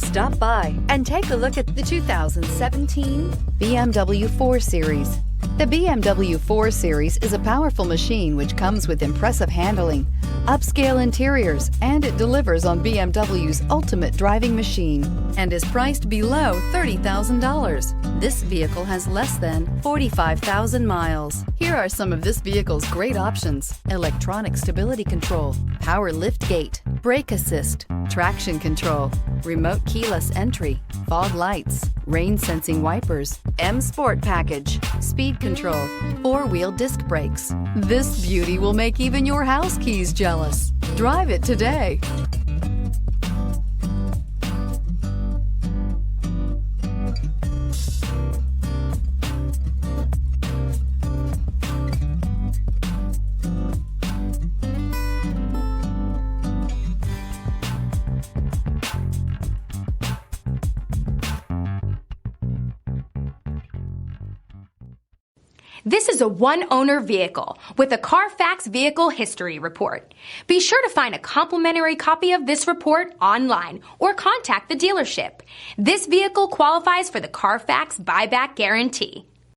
Stop by and take a look at the 2017 BMW 4 Series. The BMW 4 Series is a powerful machine which comes with impressive handling, upscale interiors, and it delivers on BMW's ultimate driving machine and is priced below $30,000. This vehicle has less than 45,000 miles. Here are some of this vehicle's great options: electronic stability control, power liftgate, brake assist, traction control, remote keyless entry, fog lights, rain sensing wipers, M Sport package, speed control, four-wheel disc brakes. This beauty will make even your house keys jealous. Drive it today. This is a one-owner vehicle with a Carfax Vehicle History Report. Be sure to find a complimentary copy of this report online or contact the dealership. This vehicle qualifies for the Carfax Buyback Guarantee.